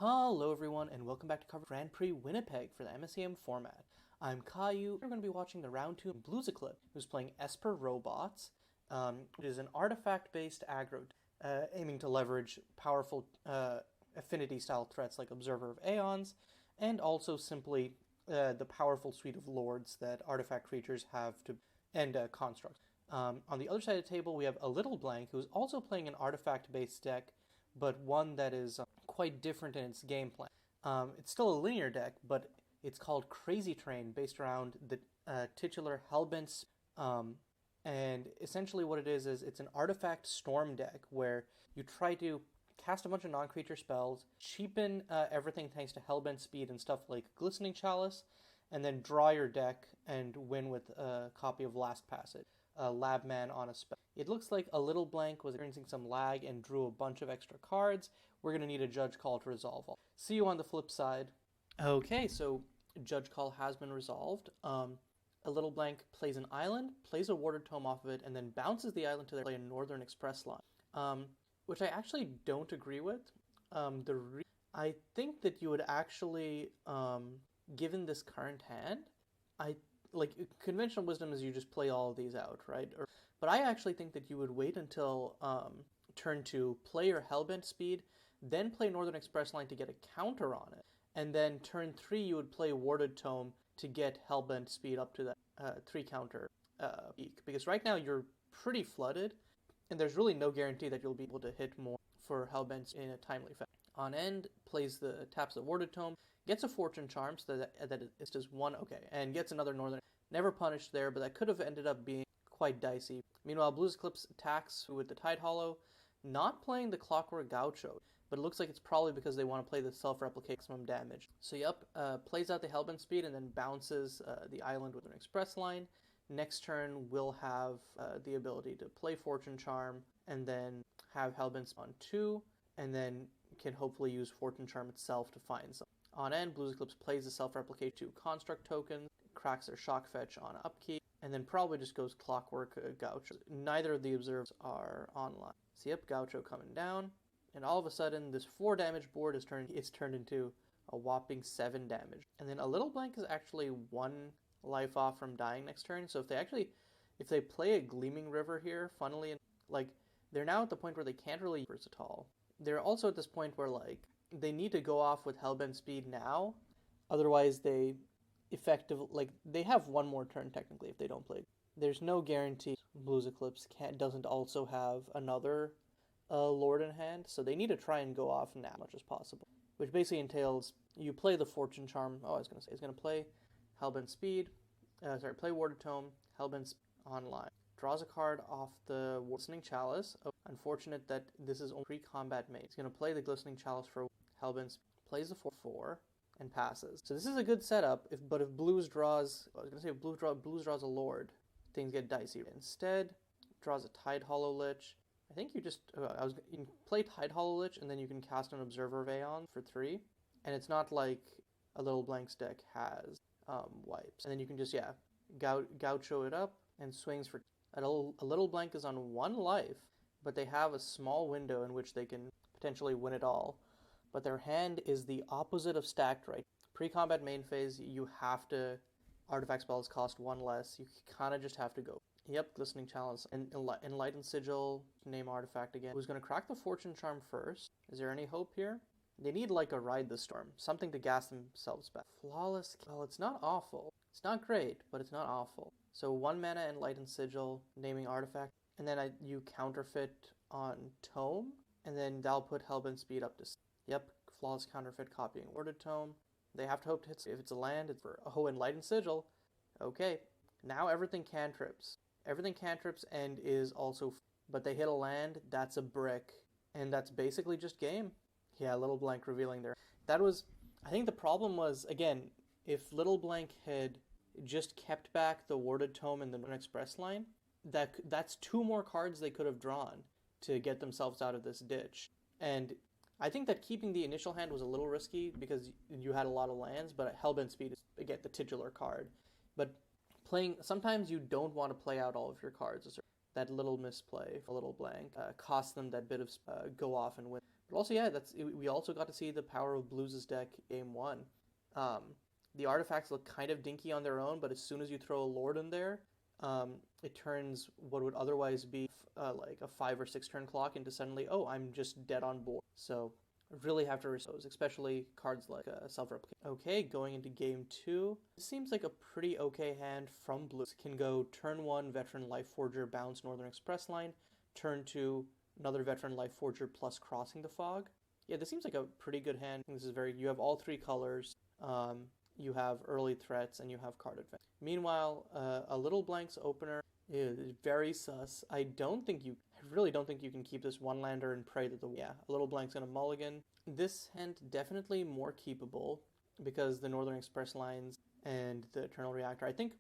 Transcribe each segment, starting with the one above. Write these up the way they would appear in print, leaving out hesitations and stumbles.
Hello everyone and welcome back to cover Prix Winnipeg for the MSEM format. I'm Caillou. We're going to be watching the round 2 of BluesEclipse, who's playing Esper Robots. It is an artifact-based aggro, aiming to leverage powerful affinity-style threats like Observer of Aeons, and also simply the powerful suite of lords that artifact creatures have to and constructs. On the other side of the table, we have Alittleblank, who's also playing an artifact-based deck, but one that is quite different in its game plan. It's still a linear deck, but it's called Crazy Train, based around the titular Hellbent. And essentially what it is it's an artifact storm deck where you try to cast a bunch of non-creature spells, cheapen everything thanks to Hellbent speed and stuff like Glistening Chalice, and then draw your deck and win with a copy of Last Passage, Lab Man on a spell. It looks like Alittleblank was experiencing some lag and drew a bunch of extra cards. We're going to need a Judge Call to resolve all. See you on the flip side. Okay, so Judge Call has been resolved. Alittleblank plays an island, plays a Warded Tome off of it, and then bounces the island to their play a Northern Express line, which I actually don't agree with. I think that you would actually, given this current hand, conventional wisdom is you just play all of these out, right? But I actually think that you would wait until turn 2, play your Hellbent speed, then play Northern Express line to get a counter on it, and then turn 3 you would play Warded Tome to get Hellbent speed up to that 3 counter peak. Because right now you're pretty flooded, and there's really no guarantee that you'll be able to hit more for Hellbent in a timely fashion. On end, taps the Warded Tome, gets a Fortune Charm so that it's just one, okay, and gets another Northern. Never punished there, but that could have ended up being quite dicey. Meanwhile, BluesEclipse attacks with the Tide Hollow, not playing the Clockwork Gaucho, but it looks like it's probably because they want to play the self-replicate maximum damage. So plays out the Hellbent speed and then bounces the island with an Express line. Next turn, we'll have the ability to play Fortune Charm and then have Hellbent on 2, and then can hopefully use Fortune Charm itself to find some. On end, BluesEclipse plays the self-replicate 2 construct tokens, cracks their shock fetch on upkeep, and then probably just goes Clockwork Gaucho. Neither of the observers are online. So Gaucho coming down, and all of a sudden this 4 damage board is turned into a whopping 7 damage. And then Alittleblank is actually 1 life off from dying next turn, so if they play a Gleaming River here, funnily, they're now at the point where they can't really use at all. They're also at this point where, they need to go off with Hellbent speed now, otherwise they they have 1 more turn technically if they don't play. There's no guarantee BluesEclipse doesn't also have another Lord in hand, so they need to try and go off now as much as possible, which basically entails you play the Fortune Charm. He's going to play Hellbent speed, play Warded Tome, Hellbent online. Draws a card off the Glistening Chalice. Unfortunate that this is only pre-combat made. He's going to play the Glistening Chalice for Hellbent, plays the 4/4, and passes. So this is a good setup, if Blues draws a Lord, things get dicey. Instead, draws a Tide Hollow Lich. I think you can play Tide Hollow Lich, and then you can cast an Observer of Aeon for 3, and it's not like Alittleblank's deck has wipes. And then you can just, Gaucho it up, and swings for... Alittleblank is on 1 life, but they have a small window in which they can potentially win it all. But their hand is the opposite of stacked right. Pre-combat main phase, you have to... Artifact spells cost 1 less. You kind of just have to go. Glistening Chalice. And Enlightened Sigil, name artifact again. Who's going to crack the Fortune Charm first? Is there any hope here? They need a Ride the Storm. Something to gas themselves back. Flawless... Well, it's not awful. It's not great, but it's not awful. So 1 mana Enlightened Sigil, naming artifact. And then you counterfeit on Tome. And then that'll put Hellbent speed up to... Flawless counterfeit copying Warded Tome. They have to hope to hit. If it's a land, it's for Enlightened Sigil. Okay, now everything cantrips. Everything cantrips and is also... But they hit a land, that's a brick. And that's basically just game. Alittleblank revealing there. I think the problem was, again, if Alittleblank had just kept back the Warded Tome and the Northern Express line, that's 2 more cards they could have drawn to get themselves out of this ditch. And I think that keeping the initial hand was a little risky because you had a lot of lands, but Hellbent speed is, again, the titular card. But sometimes you don't want to play out all of your cards. That little misplay, a little blank, cost them that bit of go off and win. But also, yeah, we also got to see the power of Blues' deck game 1. The artifacts look kind of dinky on their own, but as soon as you throw a Lord in there, it turns what would otherwise be like a 5 or 6 turn clock into suddenly, oh, I'm just dead on board. So really have to risk those, especially cards like Self-Replicate. Okay, going into game 2. This seems like a pretty okay hand from Blues. Can go turn 1, Veteran Life Forger, bounce Northern Express line. Turn 2, another Veteran Life Forger plus Crossing the Fog. Yeah, this seems like a pretty good hand. This is very, you have all 3 colors. You have early threats, and you have card advantage. Meanwhile, Alittleblank's opener is very sus. I really don't think you can keep this one lander and pray that Alittleblank's gonna mulligan. This hand definitely more keepable because the Northern Express lines and the Eternal Reactor, I think,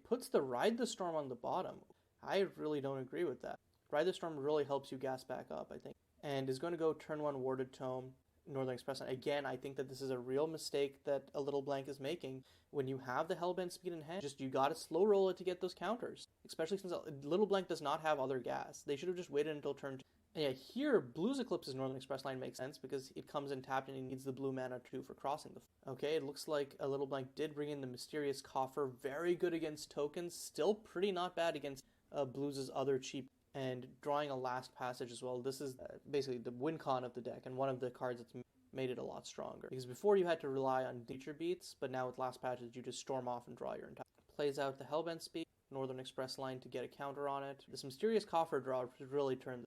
puts the Ride the Storm on the bottom. I really don't agree with that. Ride the Storm really helps you gas back up, I think, and is going to go turn 1 Warded Tome, Northern Express. Again, I think that this is a real mistake that Alittleblank is making. When you have the Hellbent speed in hand, you gotta slow roll it to get those counters. Especially since Alittleblank does not have other gas. They should have just waited until turn 2. And yeah, here, BluesEclipse's Northern Express line makes sense because it comes in tapped and it needs the blue mana too for crossing the... Okay, it looks like Alittleblank did bring in the Mysterious Coffer. Very good against tokens. Still pretty not bad against Blues' other cheap... And drawing a Last Passage as well. This is basically the win con of the deck and one of the cards that's made it a lot stronger. Because before you had to rely on nature beats, but now with Last Passage you just storm off and draw your entire... Plays out the Hellbent speed, Northern Express line to get a counter on it. This Mysterious Coffer draw really turned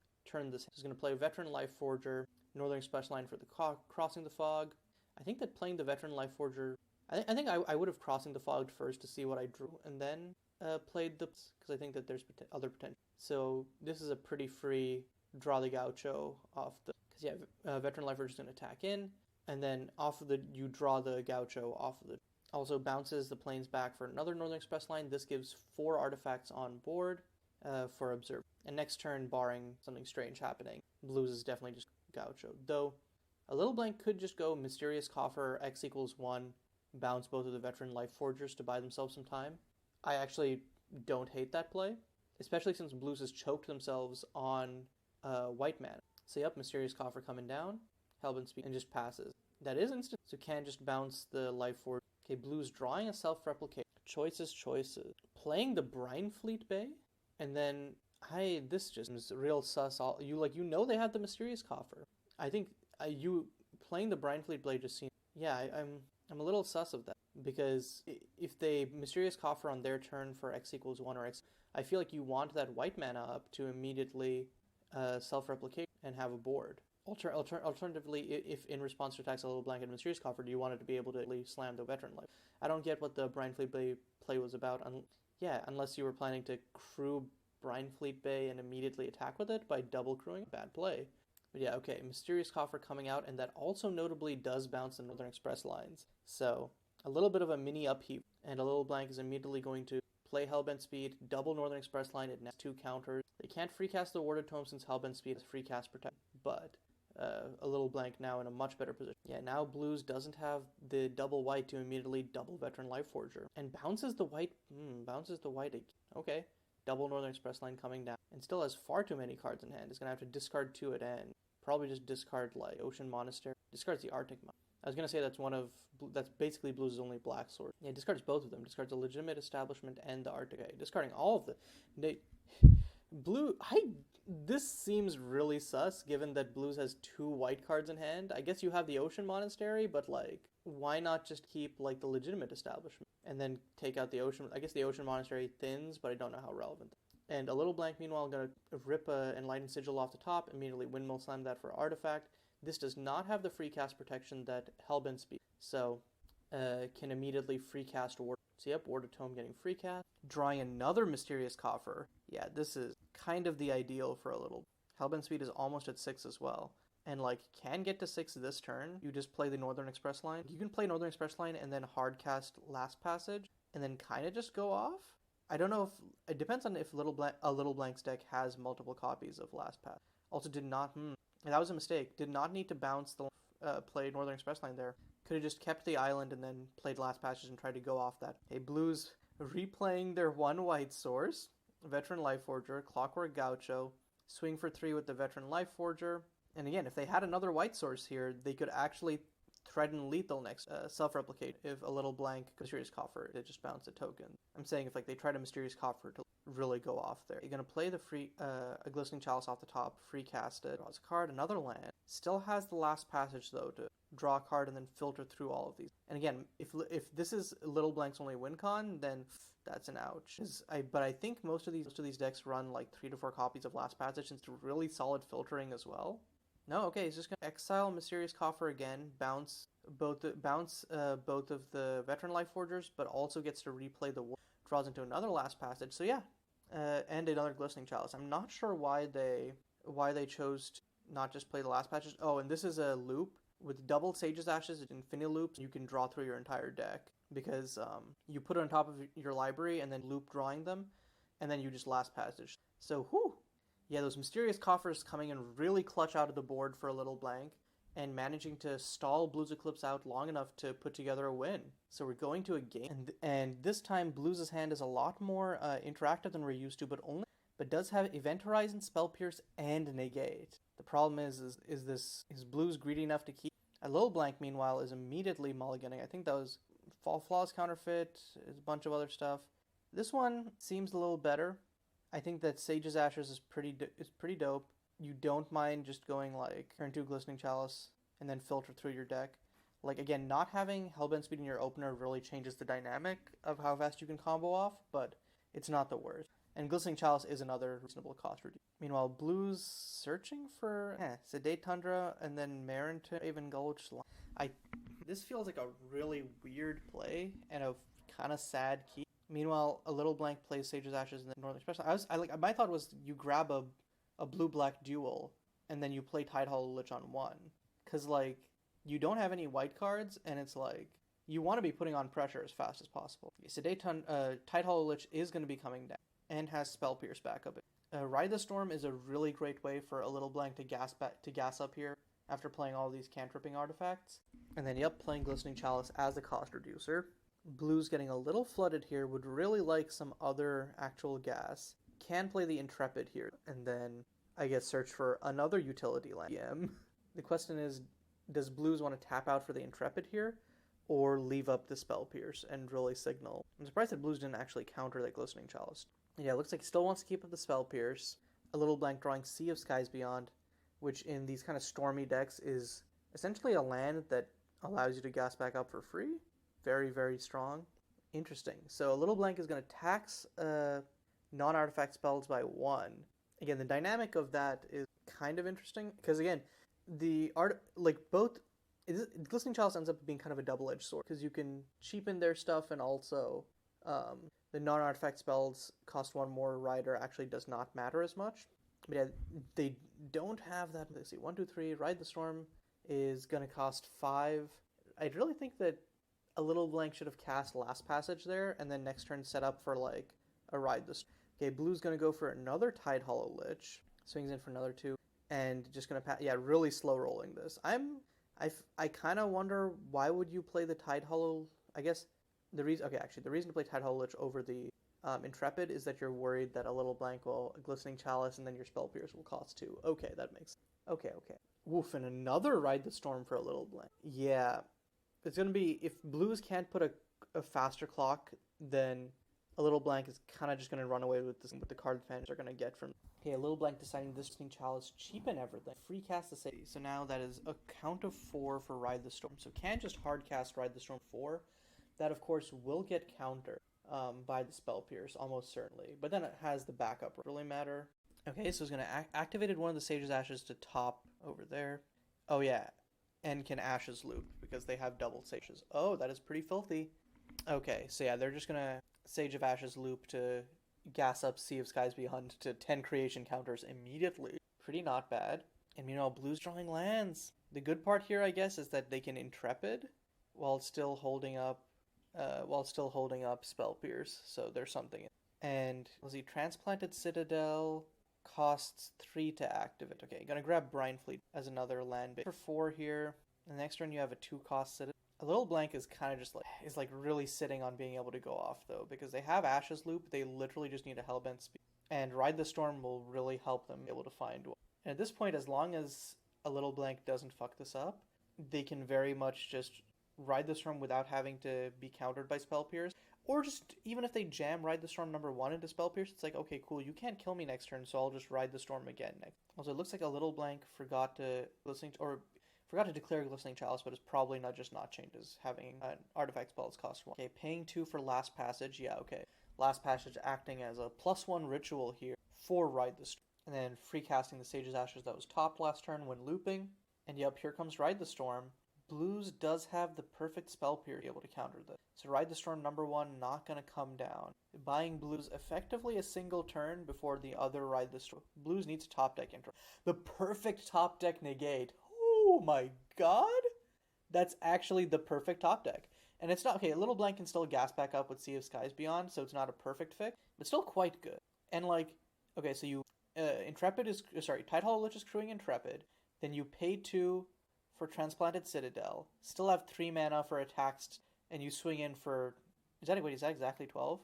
this. He's going to play Veteran Life Forger, Northern Express line for the Crossing the Fog. I think that playing the Veteran Life Forger... I think I would have Crossing the Fog first to see what I drew, and then played the... because I think that there's other potential. So this is a pretty free draw the Gaucho off the... Because yeah, Veteran Life Forger is going to attack in, and then off of the... you draw the Gaucho off of the... Also bounces the planes back for another Northern Express line. This gives 4 artifacts on board for Observe. And next turn, barring something strange happening, Blues is definitely just Gaucho. Though, Alittleblank could just go Mysterious Coffer, X equals 1, bounce both of the Veteran Life Forgers to buy themselves some time. I actually don't hate that play, especially since Blues has choked themselves on white mana. So yep, Mysterious Coffer coming down, Hellbent speed, and just passes. That is instant, so can just bounce the Life Forge. Okay, Blues drawing a Self-Replicate. Choices. Playing the Brine Fleet Bay, and then this just is real sus. You know they had the Mysterious Coffer. I think you playing the Brine Fleet Bay just seems... Yeah, I'm a little sus of that, because if they Mysterious Coffer on their turn for X equals 1 or X, I feel like you want that white mana up to immediately self-replicate and have a board. Alternatively, if in response to attacks Alittleblank and Mysterious Coffer, do you want it to be able to slam the Veteran Life? I don't get what the Brine Fleet Bay play was about. Unless you were planning to crew Brine Fleet Bay and immediately attack with it by double crewing. Bad play. But yeah, okay, Mysterious Coffer coming out, and that also notably does bounce the Northern Express lines. So, a little bit of a mini upheaval, and Alittleblank is immediately going to play Hellbent Speed, double Northern Express line, it nets 2 counters. They can't free cast the Warded Tome since Hellbent Speed has free cast protect, but Alittleblank now in a much better position. Yeah, now Blues doesn't have the double white to immediately double Veteran Life Forger, and bounces the white, okay. Double Northern Express line coming down, and still has far too many cards in hand. Is going to have to discard 2 at end. Probably just discard like Ocean Monastery. Discards the Arctic Mountain. I was going to say that's basically Blues' only black sword. Yeah, discards both of them. Discards the Legitimate Establishment and the Arctic. Okay, discarding all of the... This seems really sus, given that Blues has 2 white cards in hand. I guess you have the Ocean Monastery, but like, why not just keep like the Legitimate Establishment and then take out the Ocean... I guess the Ocean Monastery thins, but I don't know how relevant. And Alittleblank, meanwhile, going to rip a Enlightened Sigil off the top, immediately Windmill Slam that for Artifact. This does not have the free cast protection that Hellbent Speed, so can immediately free cast Ward. So yep, Warded Tome getting free cast. Drawing another Mysterious Coffer. Yeah, this is kind of the ideal for a little. Hellbent Speed is almost at 6 as well. And like, can get to 6 this turn. You just play the Northern Express line. You can play Northern Express line and then hard cast Last Passage, and then kind of just go off. I don't know if... It depends on if Alittleblank's deck has multiple copies of Last Pass. Also did not... that was a mistake. Did not need to bounce the play Northern Express line there. Could have just kept the island and then played Last Passage and tried to go off that. Okay, Blues replaying their 1 white source. Veteran Life Forger, Clockwork Gaucho. Swing for 3 with the Veteran Life Forger. And again, if they had another white source here, they could actually threaten lethal next self-replicate if a little blank Mysterious Coffer, it just bounce a token. I'm saying if like they try to Mysterious Coffer to really go off there. You're going to play the free a Glistening Chalice off the top, free cast it, draws a card, another land. Still has the last passage though to draw a card and then filter through all of these. And again, if this is Little Blank's only win con, then that's an ouch. But I think most of these decks run like 3 to 4 copies of last passage and it's really solid filtering as well. No, okay, he's just gonna exile Mysterious Coffer again, bounce both of the Veteran Life Forgers, but also gets to replay the war, draws into another last passage. So yeah, and another Glistening Chalice. I'm not sure why they chose to not just play the last passage. Oh, and this is a loop with double Sage's Ashes and Infinity Loops. You can draw through your entire deck because you put it on top of your library and then loop drawing them, and then you just last passage. So whew. Yeah, those Mysterious Coffers coming in really clutch out of the board for a Little Blank and managing to stall BluesEclipse out long enough to put together a win. So we're going to a game, and this time Blues' hand is a lot more interactive than we're used to, but does have Event Horizon, Spell Pierce, and Negate. The problem is Blues greedy enough to keep? A Little Blank, meanwhile, is immediately mulliganing. I think that was Fall Flaws Counterfeit, a bunch of other stuff. This one seems a little better. I think that Sage's Ashes is pretty dope. You don't mind just going like turn 2 Glistening Chalice and then filter through your deck. Like again, not having Hellbent Speed in your opener really changes the dynamic of how fast you can combo off, but it's not the worst. And Glistening Chalice is another reasonable cost reduction. Meanwhile, Blues searching for Sedate Tundra and then Marinton Raven Gulch. This feels like a really weird play and a kind of sad key. Meanwhile, a Little Blank plays Sage's Ashes in the Northern Special. My thought was you grab a blue-black duel and then you play Tidehollow Lich on 1. Because, like, you don't have any white cards and it's like, you want to be putting on pressure as fast as possible. Tidehollow Lich is going to be coming down and has Spell Pierce backup. Ride the Storm is a really great way for a Little Blank to gas up here after playing all these cantripping artifacts. And then, playing Glistening Chalice as a cost reducer. Blues getting a little flooded here, would really like some other actual gas. Can play the Intrepid here, and then I guess search for another utility land. The question is, does Blues want to tap out for the Intrepid here, or leave up the Spell Pierce and really signal? I'm surprised that Blues didn't actually counter that Glistening Chalice. Yeah, it looks like he still wants to keep up the Spell Pierce. A Little Blank drawing Sea of Skies Beyond, which in these kind of stormy decks is essentially a land that allows you to gas back up for free. Very, very strong. Interesting. So a Little Blank is going to tax non-artifact spells by 1. Again, the dynamic of that is kind of interesting because again, Glistening Chalice ends up being kind of a double-edged sword because you can cheapen their stuff and also the non-artifact spells cost 1 more. Rider actually does not matter as much. But yeah, they don't have that. Let's see, 1, 2, 3. Ride the Storm is going to cost 5. I really think that a Little Blank should have cast Last Passage there, and then next turn set up for, like, a Ride the Storm. Okay, Blue's going to go for another Tidehollow Lich. Swings in for another 2. And just going to really slow rolling this. I kind of wonder, why would you play the Tidehollow? I guess the reason to play Tidehollow Lich over the Intrepid is that you're worried that a Little Blank will Glistening Chalice and then your Spell Pierce will cost 2. Okay, that makes sense. Okay. Woof, and another Ride the Storm for a Little Blank. Yeah. It's going to be, if Blues can't put a faster clock, then a Little Blank is kind of just going to run away with the card advantage they're going to get from. Okay, a Little Blank deciding this Glistening Chalice cheapen everything. Free cast the city. So now that is a count of 4 for Ride the Storm. So can't just hard cast Ride the Storm 4. That, of course, will get countered by the Spell Pierce, almost certainly. But then it has the backup. Really matter. Okay, so it's going to activated one of the Sage's Ashes to top over there. Oh, yeah. And can Ashes loop because they have double Sages. Oh, that is pretty filthy. Okay, so yeah, they're just going to Sage of Ashes loop to gas up Sea of Skies Beyond to 10 creation counters immediately. Pretty not bad. And meanwhile, Blues drawing lands. The good part here, I guess, is that they can Intrepid while still holding up Spell Pierce. So there's something. And let's see, Transplanted Citadel costs 3 to activate. Okay, gonna grab Brine Fleet as another land base for 4 here. The next turn you have a 2-cost Citadel. A Little Blank is kind of just like really sitting on being able to go off though, because they have Ashes Loop. They literally just need a Hellbent Speed, and Ride the Storm will really help them be able to find one. And at this point, as long as Alittleblank doesn't fuck this up, they can very much just ride the storm without having to be countered by Spell Pierce. Or just, even if they jam Ride the Storm #1 into Spell Pierce, it's like, okay, cool, you can't kill me next turn, so I'll just Ride the Storm again next. Also, it looks like Alittleblank forgot to declare Glistening Chalice, but it's probably not changes having an artifact spells cost 1. Okay, paying 2 for Last Passage, yeah, okay. Last Passage acting as a +1 ritual here for Ride the Storm. And then free casting the Sage's Ashes that was topped last turn when looping. And yep, here comes Ride the Storm. Blues does have the perfect spell period to be able to counter this. So Ride the Storm #1 not going to come down. Buying Blues effectively a single turn before the other Ride the Storm. Blues needs top deck intro. The perfect top deck negate. Oh my god! That's actually the perfect top deck. And it's not, okay, Alittleblank can still gas back up with Sea of Skies Beyond, so it's not a perfect fix, but still quite good. And like, okay, so you, Tidehollow Lich is crewing Intrepid, then you pay 2 for Transplanted Citadel, still have 3 mana for attacks, and you swing in for, is that exactly 12?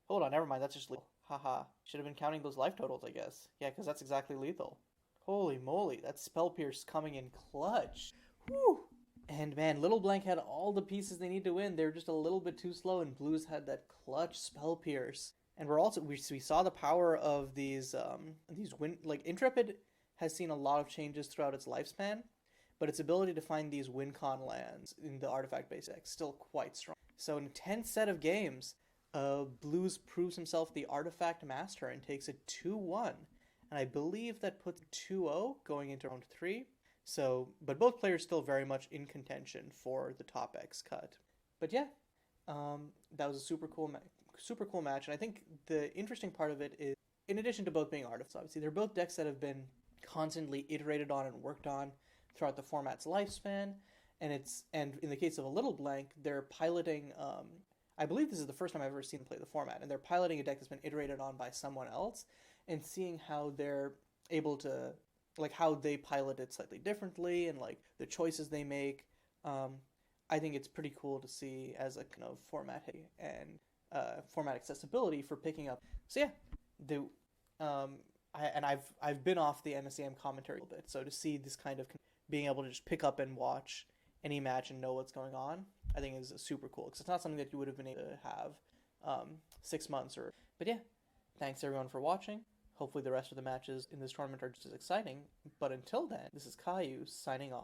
Hold on, never mind, that's just lethal. Haha, should have been counting those life totals, I guess. Yeah, because that's exactly lethal. Holy moly, that Spell Pierce coming in clutch. Whew! And man, Alittleblank had all the pieces they need to win. They were just a little bit too slow, and Blues had that clutch Spell Pierce. And we saw the power of these Intrepid has seen a lot of changes throughout its lifespan, but its ability to find these win-con lands in the artifact-based deck is still quite strong. So in a 10 set of games, Blues proves himself the artifact master and takes it 2-1. And I believe that puts 2-0 going into round 3. So, but both players still very much in contention for the top X cut. But yeah, that was a super cool match. And I think the interesting part of it is, in addition to both being artifacts, obviously, they're both decks that have been constantly iterated on and worked on throughout the format's lifespan. And in the case of Alittleblank, they're piloting, I believe this is the first time I've ever seen them play the format, and they're piloting a deck that's been iterated on by someone else, and seeing how they're able to, like, how they pilot it slightly differently, and like the choices they make. I think it's pretty cool to see as a kind of format and format accessibility for picking up. So yeah, I've been off the MSEM commentary a little bit, so to see this kind of being able to just pick up and watch any match and know what's going on, I think is super cool, because it's not something that you would have been able to have 6 months or. But yeah, thanks everyone for watching. Hopefully the rest of the matches in this tournament are just as exciting. But until then, this is Caillou signing off.